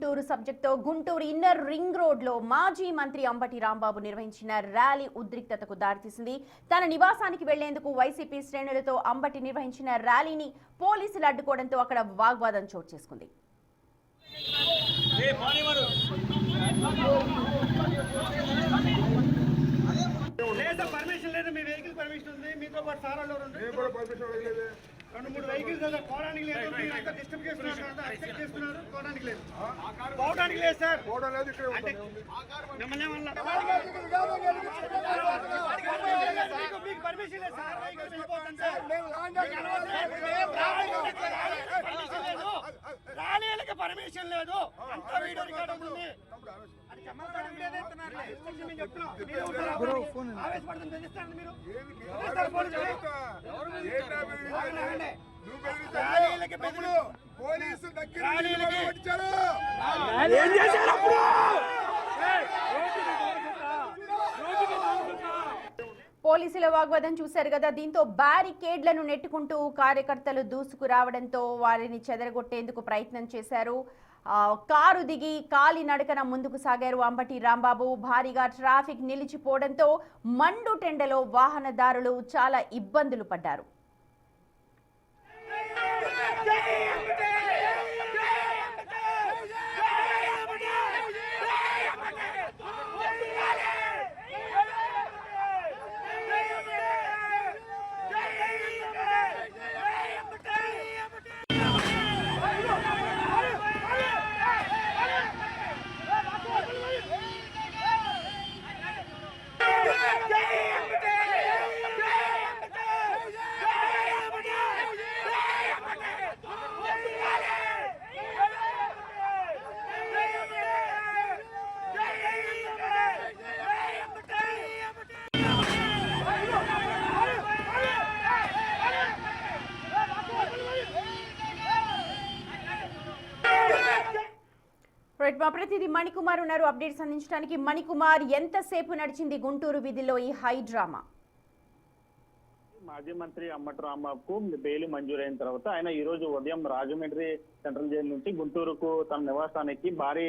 గుంటూరు సబ్జెక్టుతో Guntur inner ring road లో మాజీ మంత్రి అంబటి రాంబాబు నిర్వహించిన ర్యాలీ ఉద్రిక్తతకు దారితీసింది. తన నివాసానికి వెళ్లేందుకు వైసీపీ శ్రేణులతో అంబటి నిర్వహించిన ర్యాలీని పోలీసులు అడ్డుకోవడంతో అక్కడ వాగ్వాదం చోటు చేసుకుంది. రెండు మూడు వెహికల్స్ పోవడానికి లేదు, డిస్టర్బ్ చేస్తున్నారు, అక్సెప్ట్ చేస్తున్నారు, పోవడానికి లేదు సార్, మీకు పర్మిషన్ లేదు సార్, ర్యాలీలకి పర్మిషన్ లేదు, అంతా వీడియో రికార్డ్ అవుతుంది. ఆవేశపడుతుంది తెలుస్తాను మీరు పోలీసుల వాగ్వాదం చూశారు కదా. దీంతో బ్యారికేడ్లను నెట్టుకుంటూ కార్యకర్తలు దూసుకురావడంతో వారిని చెదరగొట్టేందుకు ప్రయత్నం చేశారు. కారు దిగి కాలి నడకన ముందుకు సాగారు అంబటి రాంబాబు. భారీగా ట్రాఫిక్ నిలిచిపోవడంతో మండు టెండలో వాహనదారులు చాలా ఇబ్బందులు పడ్డారు. మా ప్రతినిధి మణికుమార్ ఉన్నారు అప్డేట్స్ అందించడానికి. మణికుమార్, ఎంతసేపు నడిచింది గుంటూరు వీధిలో ఈ హై డ్రామా? మాజీ మంత్రి అంబటి రాంబాబుకు బెయిల్ మంజూరైన తర్వాత ఆయన ఈ రోజు ఉదయం రాజమండ్రి సెంట్రల్ జైలు నుంచి గుంటూరుకు తన నివాసానికి భారీ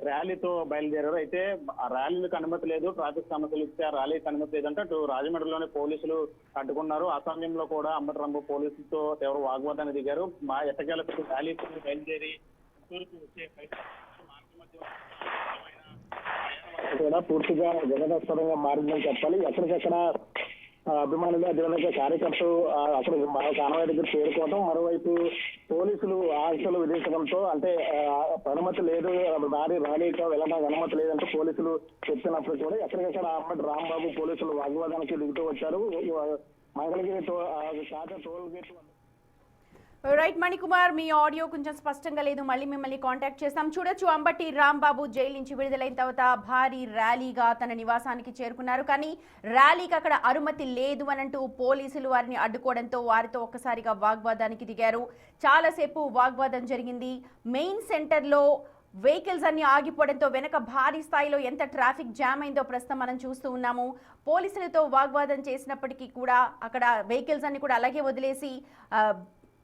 ర్యాలీతో బయలుదేరారు. అయితే ఆ ర్యాలీలకు అనుమతి లేదు, ట్రాఫిక్ సమస్యలు ఇస్తే ఆ ర్యాలీకి అనుమతి లేదంటే అటు రాజమండ్రిలోనే పోలీసులు అడ్డుకున్నారు. ఆ సమయంలో కూడా అంబటి రాంబాబు పోలీసులతో ఎవరు వాగ్వాదాన్ని దిగారు. మా ఎట్టకేలకు ర్యాలీతో బయలుదేరి గుంటూరుకు వచ్చే కూడా పూర్తిగా జగదస్పదంగా మారిందని చెప్పాలి. ఎక్కడికెక్కడ అభిమానులు అదేవిధంగా కార్యకర్తలు అక్కడ కానవాయి దగ్గర చేరుకోవడం, మరోవైపు పోలీసులు ఆంక్షలు విధించడంతో అంటే అనుమతి లేదు, భారీ ర్యాలీగా వెళ్ళడానికి అనుమతి లేదంటే పోలీసులు చెప్పినప్పుడు కూడా ఎక్కడికెక్కడ అంబటి రాంబాబు పోలీసులు వాగ్వాదానికి దిగుతూ వచ్చారు. Mangalagiri toll gate right Manikumar, మీ ఆడియో కొంచెం స్పష్టంగా లేదు, మళ్ళీ మిమ్మల్ని కాంటాక్ట్ చేస్తాం. చూడొచ్చు, అంబటి రాంబాబు జైలు నుంచి విడుదలైన తర్వాత భారీ ర్యాలీగా తన నివాసానికి చేరుకున్నారు. కానీ ర్యాలీకి అక్కడ అనుమతి లేదు అనంటూ పోలీసులు వారిని అడ్డుకోవడంతో వారితో ఒక్కసారిగా వాగ్వాదానికి దిగారు. చాలాసేపు వాగ్వాదం జరిగింది. మెయిన్ సెంటర్లో వెహికల్స్ అన్ని ఆగిపోవడంతో వెనక భారీ స్థాయిలో ఎంత ట్రాఫిక్ జామ్ అయిందో ప్రస్తుతం మనం చూస్తూ ఉన్నాము. పోలీసులతో వాగ్వాదం చేసినప్పటికీ కూడా అక్కడ వెహికల్స్ అన్ని కూడా అలాగే వదిలేసి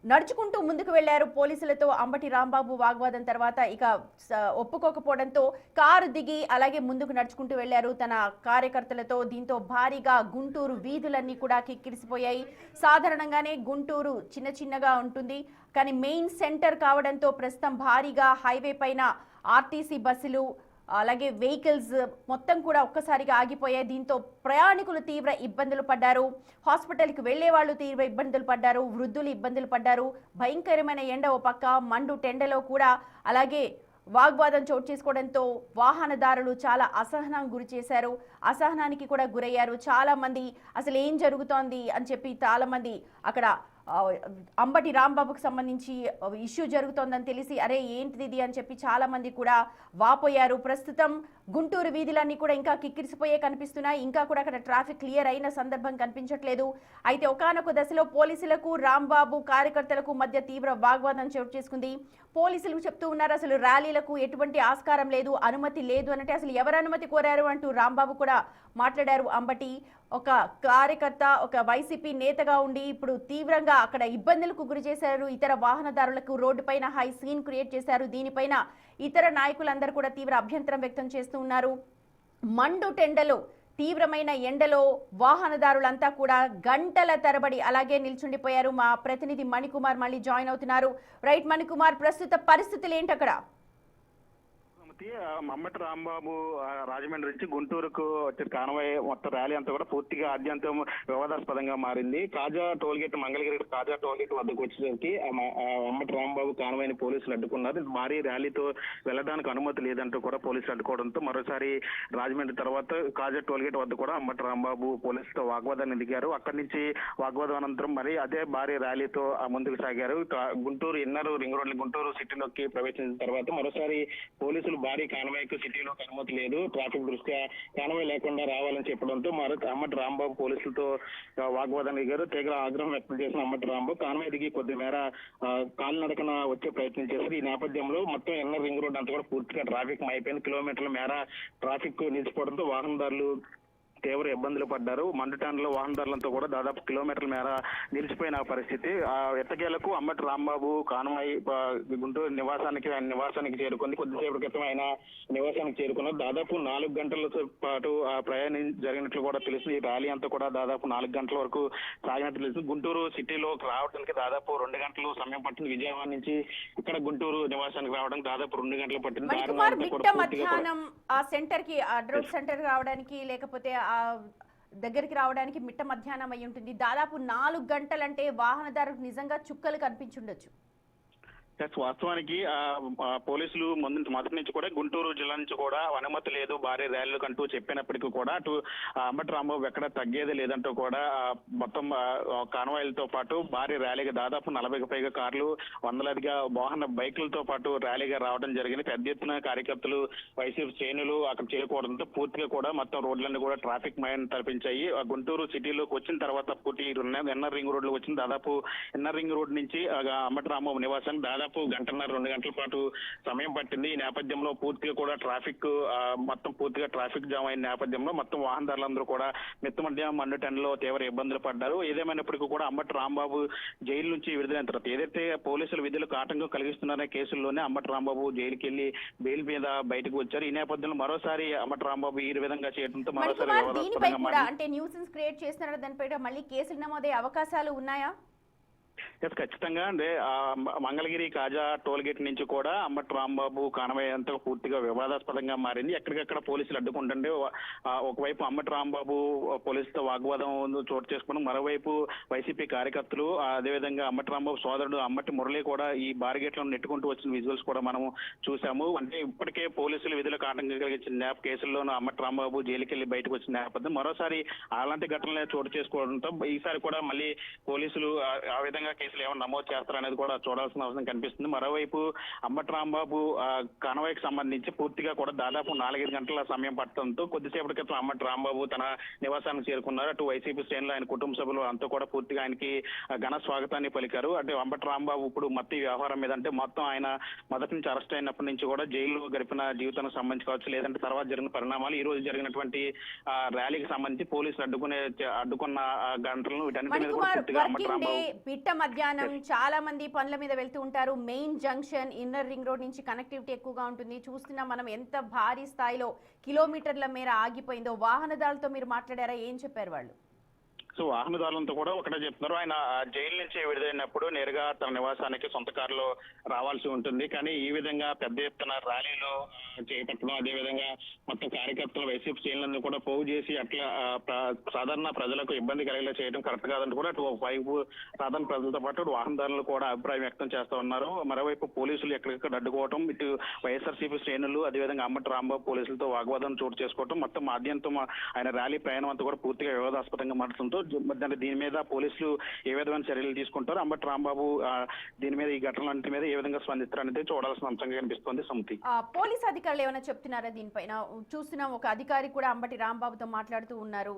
నడుచుకుంటూ ముందుకు వెళ్లారు. పోలీసులతో అంబటి రాంబాబు వాగ్వాదం తర్వాత ఇక ఒప్పుకోకపోవడంతో కారు దిగి అలాగే ముందుకు నడుచుకుంటూ వెళ్లారు తన కార్యకర్తలతో. దీంతో భారీగా గుంటూరు వీధులన్నీ కూడా కిక్కిరిసిపోయాయి. సాధారణంగానే గుంటూరు చిన్న చిన్నగా ఉంటుంది, కానీ మెయిన్ సెంటర్ కావడంతో ప్రస్తుతం భారీగా హైవే పైన ఆర్టీసీ బస్సులు అలాగే వెహికల్స్ మొత్తం కూడా ఒక్కసారిగా ఆగిపోయాయి. దీంతో ప్రయాణికులు తీవ్ర ఇబ్బందులు పడ్డారు. హాస్పిటల్కి వెళ్లే వాళ్ళు తీవ్ర ఇబ్బందులు పడ్డారు. వృద్ధులు ఇబ్బందులు పడ్డారు. భయంకరమైన ఎండ ఓ పక్క, మండు టెండలో కూడా అలాగే వాగ్వాదం చోటు చేసుకోవడంతో వాహనదారులు చాలా అసహనం గురి చేశారు. అసహనానికి కూడా గురయ్యారు. చాలా మంది అసలు ఏం జరుగుతోంది అని చెప్పి చాలా మంది అక్కడ అంబటి రాంబాబుకు సంబంధించి ఇష్యూ జరుగుతోందని తెలిసి అరే ఏంటిది ఇది అని చెప్పి చాలా మంది కూడా వాపోయారు. ప్రస్తుతం గుంటూరు వీధులన్నీ కూడా ఇంకా కిక్కిరిసిపోయే కనిపిస్తున్నాయి. ఇంకా కూడా అక్కడ ట్రాఫిక్ క్లియర్ అయిన సందర్భం కనిపించట్లేదు. అయితే ఒకానొక దశలో పోలీసులకు రాంబాబు కార్యకర్తలకు మధ్య తీవ్ర వాగ్వాదం చోటు చేసుకుంది. పోలీసులు చెప్తూ ఉన్నారు అసలు ర్యాలీలకు ఎటువంటి ఆస్కారం లేదు, అనుమతి లేదు అనంటే అసలు ఎవరు అనుమతి కోరారు అంటూ రాంబాబు కూడా మాట్లాడారు అంబటి. ఒక కార్యకర్త, ఒక వైసీపీ నేతగా ఉండి ఇప్పుడు తీవ్రంగా అక్కడ ఇబ్బందులకు గురి చేశారు. ఇతర వాహనదారులకు రోడ్డుపైన హై సీన్ క్రియేట్ చేశారు. దీనిపైన ఇతర నాయకులందరూ కూడా తీవ్ర అభ్యంతరం వ్యక్తం చేస్తూ ఉన్నారు. మండు టెండలో, తీవ్రమైన ఎండలో వాహనదారులంతా కూడా గంటల తరబడి అలాగే నిల్చుండిపోయారు. మా ప్రతినిధి మణికుమార్ మళ్ళీ జాయిన్ అవుతున్నారు. రైట్ మణికుమార్, ప్రస్తుత పరిస్థితులు ఏంటి అక్కడ? అంబటి రాంబాబు రాజమండ్రి నుంచి గుంటూరుకు వచ్చే కాన్వాయ్ మొత్తం ర్యాలీ అంతా కూడా పూర్తిగా ఆద్యంతం వివాదాస్పదంగా మారింది. కాజా టోల్గేట్, మంగళగిరి కాజా టోల్గేట్ వద్దకు వచ్చేసరికి అంబటి రాంబాబు కాన్వాయ్ ని పోలీసులు అడ్డుకున్నారు. భారీ ర్యాలీతో వెళ్లడానికి అనుమతి లేదంటూ కూడా పోలీసులు అడ్డుకోవడంతో మరోసారి రాజమండ్రి తర్వాత కాజా టోల్గేట్ వద్ద కూడా అంబటి రాంబాబు పోలీసులతో వాగ్వాదాన్ని దిగారు. అక్కడి నుంచి వాగ్వాదం అనంతరం మరి అదే భారీ ర్యాలీతో ముందుకు సాగారు. Guntur inner ring road Guntur సిటీలోకి ప్రవేశించిన తర్వాత మరోసారి పోలీసులు భారీ కాన్వాయ్ కు సిటీలోకి అనుమతి లేదు, ట్రాఫిక్ దృష్ట్యా కాన్వాయ్ లేకుండా రావాలని చెప్పడంతో అంబటి రాంబాబు పోలీసులతో వాగ్వాదాన్ని దిగారు. తీవ్ర ఆగ్రహం వ్యక్తం చేసిన అంబటి రాంబాబు కాన్వాయ్ దిగి కొద్ది మేర కాలినడకన వచ్చే ప్రయత్నం చేశారు. ఈ నేపథ్యంలో మొత్తం ఇన్నర్ రింగ్ రోడ్ అంతా కూడా పూర్తిగా ట్రాఫిక్ అయిపోయింది. కిలోమీటర్ల మేర ట్రాఫిక్ నిలిచిపోవడంతో వాహనదారులు తీవ్ర ఇబ్బందులు పడ్డారు. మండుటాండ్లో వాహనదారులంతా కూడా దాదాపు కిలోమీటర్ల మేర నిలిచిపోయిన పరిస్థితి. ఎట్టకేలకు అంబటి రాంబాబు కాన్వాయ్ గుంటూరు ఆయన నివాసానికి చేరుకుంది. కొద్దిసేపటి క్రితం ఆయన నివాసానికి చేరుకున్నారు. దాదాపు 4 గంటల పాటు ప్రయాణం జరిగినట్లు కూడా తెలుసు. ఈ ర్యాలీ అంతా కూడా దాదాపు 4 గంటల వరకు సాగినట్లు తెలుసు. గుంటూరు సిటీలోకి రావడానికి దాదాపు 2 గంటలు సమయం పట్టింది. విజయవాడ నుంచి ఇక్కడ గుంటూరు నివాసానికి రావడానికి దాదాపు 2 గంటలు పట్టింది. మధ్యాహ్నం ఆ సెంటర్ కి, డ్రోప్ సెంటర్ రావడానికి లేకపోతే దగ్గరికి రావడానికి మిట్ట మధ్యాహ్నం అయి ఉంటుంది. దాదాపు 4 గంటలంటే వాహనదారులకు నిజంగా చుక్కలు కనిపించుండొచ్చు. వాస్తవానికి పోలీసులు మొదటి నుంచి కూడా గుంటూరు జిల్లా నుంచి కూడా అనుమతి లేదు భారీ ర్యాలీలకు అంటూ చెప్పినప్పటికీ కూడా అటు అంబటి రాంబాబు ఎక్కడ తగ్గేది లేదంటూ కూడా మొత్తం కాన్వాయ్లతో పాటు భారీ ర్యాలీగా దాదాపు 40కి పైగా కార్లు, వందలాదిగా వాహన బైకులతో పాటు ర్యాలీగా రావడం జరిగింది. పెద్ద ఎత్తున కార్యకర్తలు, వైసీపీ శ్రేణులు అక్కడ చేరుకోవడంతో పూర్తిగా కూడా మొత్తం రోడ్లన్నీ కూడా ట్రాఫిక్ మయం తలపించాయి. గుంటూరు సిటీలోకి వచ్చిన తర్వాత పూర్తి ఇన్నర్ రింగ్ రోడ్ లో వచ్చిన దాదాపు ఇన్నర్ రింగ్ రోడ్ నుంచి అంబటి రాంబాబు నివాసానికి దాదాపు 1.5-2 గంటల పాటు సమయం పట్టింది. ఈ నేపథ్యంలో పూర్తిగా కూడా ట్రాఫిక్ మొత్తం పూర్తిగా ట్రాఫిక్ జామ్ అయిన నేపథ్యంలో మొత్తం వాహనదారులందరూ కూడా మండు టెండలో తీవ్ర ఇబ్బందులు పడ్డారు. ఏదేమైనప్పటికీ కూడా అంబటి రాంబాబు జైలు నుంచి విడుదలైన తర్వాత ఏదైతే పోలీసులు విధులకు ఆటంకం కలిగిస్తున్నారనే కేసుల్లోనే అంబటి రాంబాబు జైలుకి వెళ్లి బెయిల్ మీద బయటకు వచ్చారు. ఈ నేపథ్యంలో మరోసారి అంబటి రాంబాబు ఈ విధంగా చేయడంతో మరోసారి అంటే న్యూసెన్స్ క్రియేట్ చేస్తున్నారు, దానిపై మళ్ళీ కేసులు నమోదయ్యే అవకాశాలు ఉన్నాయా? ఖచ్చితంగా అంటే మంగళగిరి కాజా టోల్గేట్ నుంచి కూడా అంబటి రాంబాబు కాన్వాయ్ అంతా పూర్తిగా వివాదాస్పదంగా మారింది. ఎక్కడికక్కడ పోలీసులు అడ్డుకుంటుంటే ఒకవైపు అంబటి రాంబాబు పోలీసులతో వాగ్వాదం చోటు చేసుకుని, మరోవైపు వైసీపీ కార్యకర్తలు, అదేవిధంగా అంబటి రాంబాబు సోదరుడు అంబటి మురళి కూడా ఈ బారిగేట్లను నెట్టుకుంటూ వచ్చిన విజువల్స్ కూడా మనం చూసాము. అంటే ఇప్పటికే పోలీసులు విధులకు ఆటంకం కలిగించిన కేసుల్లోనూ అంబటి రాంబాబు జైలుకి వెళ్లి బయటకు వచ్చిన నేపథ్యం మరోసారి అలాంటి ఘటనలే చోటు చేసుకోవడంతో ఈసారి కూడా మళ్ళీ పోలీసులు ఆ విధంగా కేసులు ఏమైనా నమోదు చేస్తారనేది కూడా చూడాల్సిన అవసరం కనిపిస్తుంది. మరోవైపు అంబటి రాంబాబు కాన్వాయ్కి సంబంధించి పూర్తిగా కూడా దాదాపు 4-5 గంటల సమయం పట్టడంతో కొద్దిసేపటి క్రితం అంబటి రాంబాబు తన నివాసానికి చేరుకున్నారు. అటు వైసీపీ శ్రేణులు, ఆయన కుటుంబ సభ్యులు అంతా కూడా పూర్తిగా ఆయనకి ఘన స్వాగతాన్ని పలికారు. అంటే అంబటి రాంబాబు ఇప్పుడు మత్తు వ్యవహారం మీద అంటే మొత్తం ఆయన మొదటి నుంచి అరెస్ట్ అయినప్పటి నుంచి కూడా జైల్లో గడిపిన జీవితానికి సంబంధించి కావచ్చు, లేదంటే తర్వాత జరిగిన పరిణామాలు, ఈ రోజు జరిగినటువంటి ర్యాలీకి సంబంధించి పోలీసులు అడ్డుకున్న గంటలను వీటన్నిటి మీద కూడా పూర్తిగా అంబటి రాంబాబు మధ్యాహ్నం చాలా మంది పనుల మీద వెళ్తూ ఉంటారు. Main junction inner ring road నుంచి కనెక్టివిటీ ఎక్కువగా ఉంటుంది. చూస్తున్నాం మనం ఎంత భారీ స్థాయిలో కిలోమీటర్ల మేర ఆగిపోయిందో. వాహనదారులతో మీరు మాట్లాడారా? ఏం చెప్పారు వాళ్ళు? సో వాహనదారులంతా కూడా ఒకటే చెప్తున్నారు, ఆయన జైలు నుంచి విడుదలైనప్పుడు నేరుగా తన నివాసానికి సొంత కారులో రావాల్సి ఉంటుంది. కానీ ఈ విధంగా పెద్ద ఎత్తున ర్యాలీలో చేపట్టడం, అదేవిధంగా మొత్తం కార్యకర్తలు, వైసీపీ శ్రేణులను కూడా పోగు చేసి అట్లా సాధారణ ప్రజలకు ఇబ్బంది కలిగేలా చేయడం కరెక్ట్ కాదంటూ కూడా అటు వైపు సాధారణ ప్రజలతో పాటు వాహనదారులు కూడా అభిప్రాయం వ్యక్తం చేస్తూ ఉన్నారు. మరోవైపు పోలీసులు ఎక్కడికక్కడ అడ్డుకోవడం, ఇటు వైఎస్ఆర్సీపీ శ్రేణులు అదేవిధంగా అంబటి రాంబాబు పోలీసులతో వాగ్వాదం చోటు చేసుకోవడం, మొత్తం ఆద్యంతం ఆయన ర్యాలీ ప్రయాణం అంతా కూడా పూర్తిగా వివాదాస్పదంగా మారుతుంటూ దీని మీద పోలీసులు ఏ విధమైన చర్యలు తీసుకుంటారు, అంబటి రాంబాబు దీని మీద ఈ ఘటనలంటి మీద ఏ విధంగా స్పందిస్తారు అనేది చూడాల్సిన అంశంగా కనిపిస్తోంది. సమితి పోలీస్ అధికారులు ఏమైనా చెప్తున్నారా దీనిపైన? చూస్తున్నాం ఒక అధికారి కూడా అంబటి రాంబాబుతో మాట్లాడుతూ ఉన్నారు.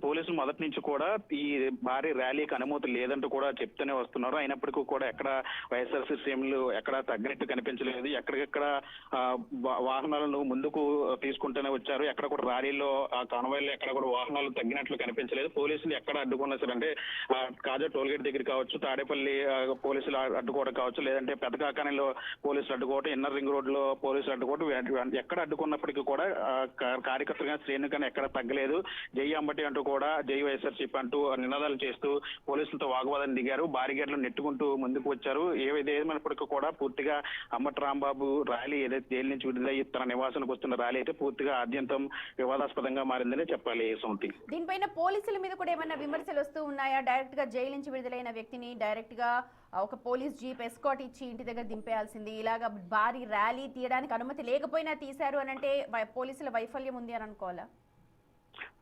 పోలీసులు మొదటి నుంచి కూడా ఈ భారీ ర్యాలీకి అనుమతి లేదంటూ కూడా చెప్తూనే వస్తున్నారు. అయినప్పటికీ కూడా ఎక్కడ వైఎస్ఆర్సీ శ్రేణులు ఎక్కడ తగ్గినట్టు కనిపించలేదు. ఎక్కడికెక్కడ వాహనాలను ముందుకు తీసుకుంటూనే వచ్చారు. ఎక్కడ కూడా ర్యాలీలో ఆ కాన్వాయ్లో ఎక్కడ కూడా వాహనాలు తగ్గినట్లు కనిపించలేదు. పోలీసులు ఎక్కడ అడ్డుకున్నా సరే, అంటే కాజా టోల్గేట్ దగ్గర కావచ్చు, తాడేపల్లి పోలీసులు అడ్డుకోవడం కావచ్చు, లేదంటే పెదకాకానిలో పోలీసులు అడ్డుకోవడం, ఇన్నర్ రింగ్ రోడ్ లో పోలీసులు అడ్డుకోవడం, ఎక్కడ అడ్డుకున్నప్పటికీ కూడా కార్యకర్తలుగా శ్రేణులు కానీ ఎక్కడ తగ్గలేదు. జై అంబటి అంటూ కూడా జై వైఎస్ఆర్సీపీ అంటూ నినాదాలు చేస్తూ పోలీసులతో వాగ్వాదం దిగారు. బారిగేట్లు నెట్టుకుంటూ ముందుకు వచ్చారు. ఏమైనప్పటికీ కూడా పూర్తిగా అంబటి రాంబాబు ర్యాలీ ఏదైతే జైలు నుంచి విడుదలయ్యి తన నివాసానికి వస్తున్న ర్యాలీ అయితే పూర్తిగా ఆద్యంతం వివాదాస్పదంగా మారిందని చెప్పాలి. సొంతి దీనిపైన పోలీసుల మీద కూడా ఏమైనా విమర్శలు వస్తూ ఉన్నాయా? డైరెక్ట్ గా జైలు నుంచి విడుదలైన వ్యక్తిని డైరెక్ట్ గా ఒక పోలీస్ జీప్ ఎస్కాట్ ఇచ్చి ఇంటి దగ్గర దింపేయాల్సింది, ఇలాగా భారీ ర్యాలీ తీయడానికి అనుమతి లేకపోయినా తీశారు అని అంటే పోలీసుల వైఫల్యం ఉంది అని అనుకోవాలా?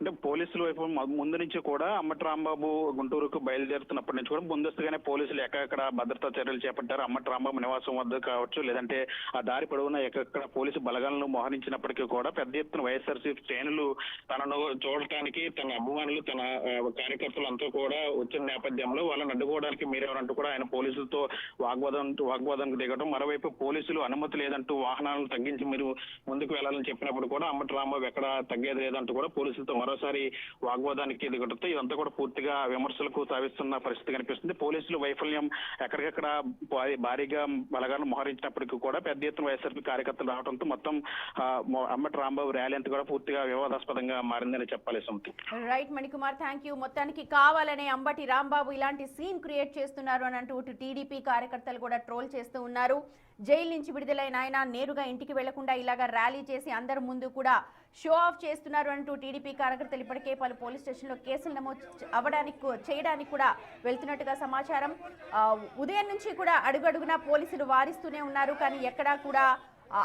అంటే పోలీసుల వైపు ముందు నుంచి కూడా అంబటి రాంబాబు గుంటూరుకు బయలుదేరుతున్నప్పటి నుంచి కూడా ముందస్తుగానే పోలీసులు ఎక్కడెక్కడ భద్రతా చర్యలు చేపట్టారు. అంబటి రాంబాబు నివాసం వద్ద కావచ్చు, లేదంటే ఆ దారి పొడవునా ఎక్కడెక్కడ పోలీసు బలగాలను మోహరించినప్పటికీ కూడా పెద్ద ఎత్తున వైఎస్ఆర్సీ శ్రేణులు తనను చూడటానికి, తన అభిమానులు, తన కార్యకర్తలు అంతా కూడా వచ్చిన నేపథ్యంలో వాళ్ళని అడ్డుకోవడానికి మీరెవరంటూ కూడా ఆయన పోలీసులతో వాగ్వాదానికి దిగడం, మరోవైపు పోలీసులు అనుమతి లేదంటూ వాహనాలను తగ్గించి మీరు ముందుకు వెళ్లాలని చెప్పినప్పుడు కూడా అంబటి రాంబాబు ఎక్కడ తగ్గేది లేదంటూ కూడా పోలీసులతో మరోసారి వాగ్వాదానికి దిగడంతో ఇదంతా కూడా పూర్తిగా విమర్శలకు తావిస్తున్న పరిస్థితి కనిపిస్తుంది. పోలీసులు వైఫల్యం ఎక్కడికెక్కడ భారీగా బలగాలను మోహరించినప్పటికీ కూడా పెద్ద ఎత్తున వైఎస్ఆర్పీ కార్యకర్తలు రావడంతో మొత్తం అంబటి రాంబాబు ర్యాలీ అంతా కూడా పూర్తిగా వివాదాస్పదంగా మారిందని చెప్పాలి. సొంతి రైట్ మణికుమార్, థ్యాంక్ యూ. మొత్తానికి కావాలనే అంబటి రాంబాబు ఇలాంటి సీన్ క్రియేట్ చేస్తున్నారు అని అంటూ టీడీపీ కార్యకర్తలు కూడా ట్రోల్ చేస్తూ ఉన్నారు. జైలు నుంచి విడుదలైన ఆయన నేరుగా ఇంటికి వెళ్లకుండా ఇలాగా ర్యాలీ చేసి అందరి ముందు కూడా షో ఆఫ్ చేస్తున్నారు అంటూ టీడీపీ కార్యకర్తలు ఇప్పటికే పలు పోలీస్ స్టేషన్లో కేసులు నమోదు చేయడానికి కూడా వెళ్తున్నట్టుగా సమాచారం. ఉదయం నుంచి కూడా అడుగడుగునా పోలీసులు వారిస్తూనే ఉన్నారు, కానీ ఎక్కడా కూడా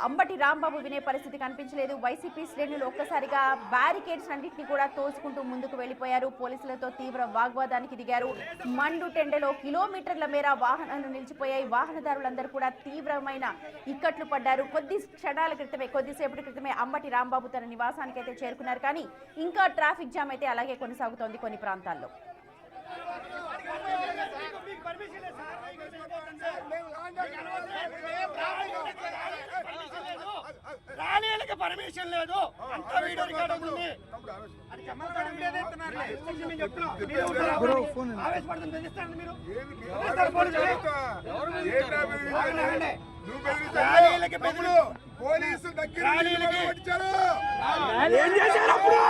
అంబటి రాంబాబు వినే పరిస్థితి కనిపించలేదు. వైసీపీ శ్రేణులు ఒక్కసారిగా బ్యారికేడ్స్ అన్నింటినీ కూడా తోసుకుంటూ ముందుకు వెళ్లిపోయారు. పోలీసులతో తీవ్ర వాగ్వాదానికి దిగారు. మండు టెండలో కిలోమీటర్ల మేర వాహనాలు నిలిచిపోయాయి. వాహనదారులందరూ కూడా తీవ్రమైన ఇక్కట్లు పడ్డారు. కొద్దిసేపటి క్రితమే అంబటి రాంబాబు తన నివాసానికి అయితే చేరుకున్నారు, కానీ ఇంకా ట్రాఫిక్ జామ్ అయితే అలాగే కొనసాగుతోంది కొన్ని ప్రాంతాల్లో. ర్యాలీలకు పర్మిషన్ లేదు, అంతా వీడియో రికార్డ్ అవుతుంది. పోలీసు దగ్గర ఏం చేశారు అప్పుడు?